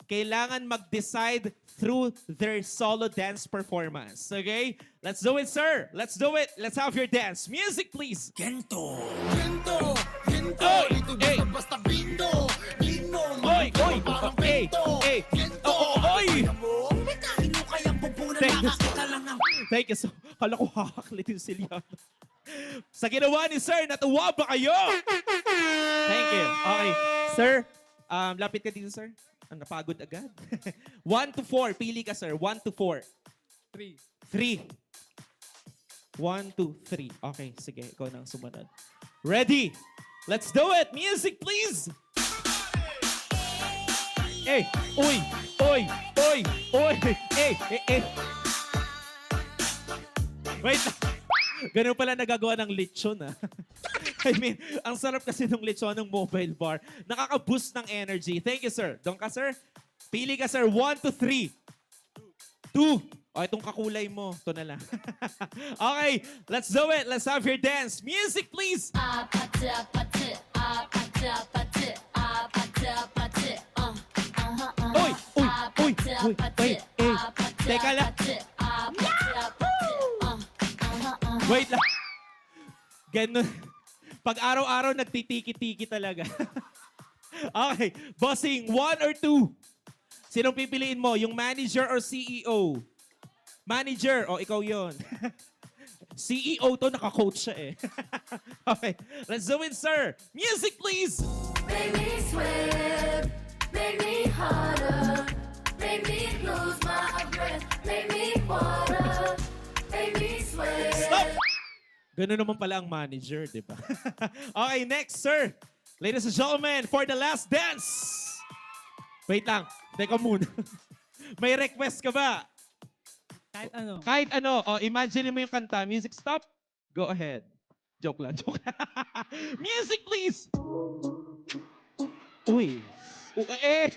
kailangan mag-decide through their solo dance performance. Okay? Let's do it, sir. Let's do it. Let's have your dance. Music, please. Gento, gento, gento. Oy, Dito ey. basta bindo. Bindo, Oy, oy, parang ey, bento. ey. Gento, Oh, oh, oy. kaya mo? May kayang pupunan, Thank you. nakakita lang ng... Thank you so. Kala ko hakaklit yung Siliano. Sa ginawa ni sir, natuwa ba kayo? Thank you. Okay. Sir, lapit ka dito, sir. Napagod agad. 1 to 4. Pili ka, sir. 1 to 4. 3. 1, 2, 3. Okay, sige. Ikaw nang sumunod. Ready? Let's do it! Music, please! Eh, uy, uy, uy, uy, eh. Wait lang. Ganun pala nagagawa ng lechon, ah. I mean, ang sarap kasi ng lechon ng mobile bar. Nakaka-boost ng energy. Thank you, sir. Doon ka, sir. Pili ka, sir. 1 to 3. 2. O, itong kakulay mo. Ito na lang. Okay, let's do it. Let's have your dance. Music, please. Uy, uy, uy, uy, wait, eh. Teka lang. Wait lang. Ganun. Pag araw-araw, nagtitiki-tiki talaga. Okay. Bossing, 1 or 2? Sinong pipiliin mo? Yung manager or CEO? Manager. O, ikaw yon. CEO to, naka-coach siya eh. Okay. Let's do it, sir. Music, please. Make me sweat, make me harder, make me lose my breath, make me water, make me sweat. Stop! Ganun naman pala ang manager, di ba? Okay, next, sir. Ladies and gentlemen, for the last dance. Wait lang. Teka muna. May request ka ba? Kahit ano. Kahit ano. O, imagine mo yung kanta. Music stop. Go ahead. Joke lang, joke lang. Music, please! Uy. Eh.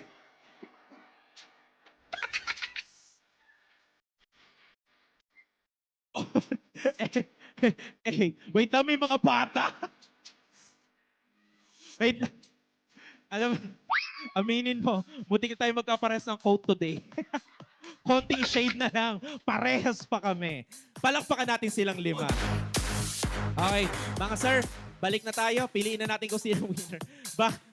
Wait lang, may mga bata. Wait lang. Alam mo, aminin mo, buti ka tayo magkapares ng coat today. Konting shade na lang. Parehas pa kami. Palakpakan natin silang 5. Okay, mga sir, balik na tayo. Piliin na natin kung sino winner.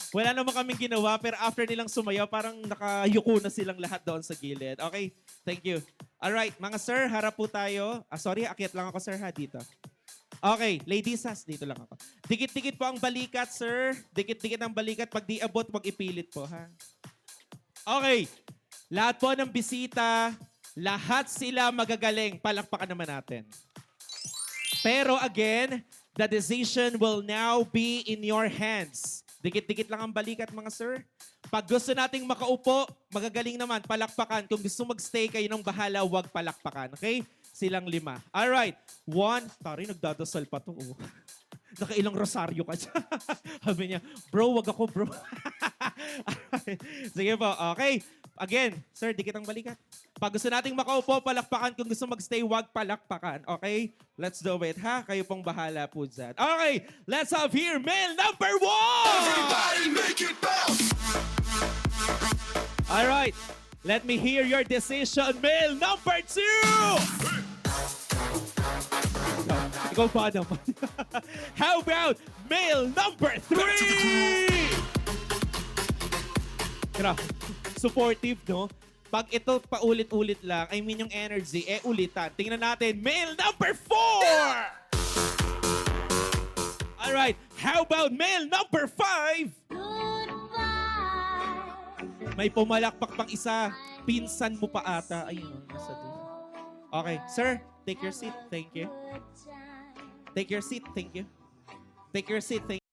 Wala naman kaming ginawa, pero after nilang sumayaw, parang nakayuko na silang lahat doon sa gilid. Okay, thank you. Alright, mga sir, harap po tayo. Sorry, akyat lang ako, sir, ha, dito. Okay, ladies, dito lang ako. Dikit-dikit po ang balikat, sir. Dikit-dikit ang balikat. Pag di abot, wag ipilit po, ha? Okay, lahat po ng bisita, lahat sila magagaling. Palakpakan naman natin. Pero again, the decision will now be in your hands. Dikit-dikit lang ang balikat, mga sir. Pag gusto nating makaupo, magagaling naman, palakpakan. Kung gusto mag-stay kayo ng bahala, wag palakpakan. Okay? Silang 5. Alright. 1. Tari, nagdadasal pa to. Oh. Nakailang rosaryo ka dyan. Sabi niya, bro, wag ako, bro. Alright. Sige po. Okay. Again, sir, dikit ang balikat. Pag gusto nating makaupo, palakpakan. Kung gusto mag-stay, wag palakpakan. Okay? Let's do it, ha? Kayo pong bahala po dyan. Okay, let's have here male number 1! Everybody make it bounce! Alright, let me hear your decision, male number 2! Ikaw pa naman. How about male number 3? Grabe. Supportive, no? Pag ito paulit-ulit lang, I mean yung energy, ulitan. Tingnan natin, male number 4! Alright, how about male number 5? May pumalakpak pang isa. Pinsan mo pa ata. Ayun, nasa doon. Okay, sir, take your seat. Thank you. Take your seat. Thank you. Take your seat. Thank you.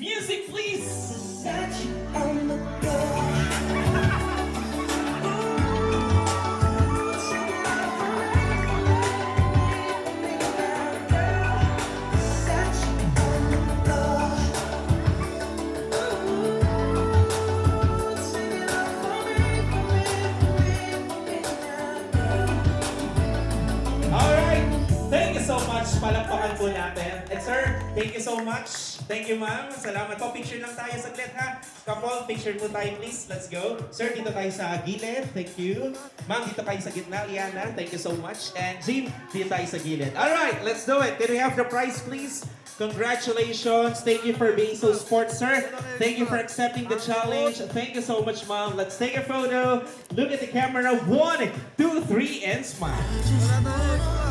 Music, please! Alright, thank you so much. Palakpakan po natin. And sir, thank you so much. Thank you ma'am. Salamat po. Picture lang tayo saglit ha. Couple, picture po tayo please. Let's go. Sir, dito tayo sa gilid. Thank you. Ma'am, dito tayo sa gitna. Liana, thank you so much. And Jim, dito tayo sa gilid. Alright, let's do it. Can we have the prize please? Congratulations. Thank you for being so sports, sir. Thank you for accepting the challenge. Thank you so much, ma'am. Let's take a photo. Look at the camera. 1, 2, 3, and smile.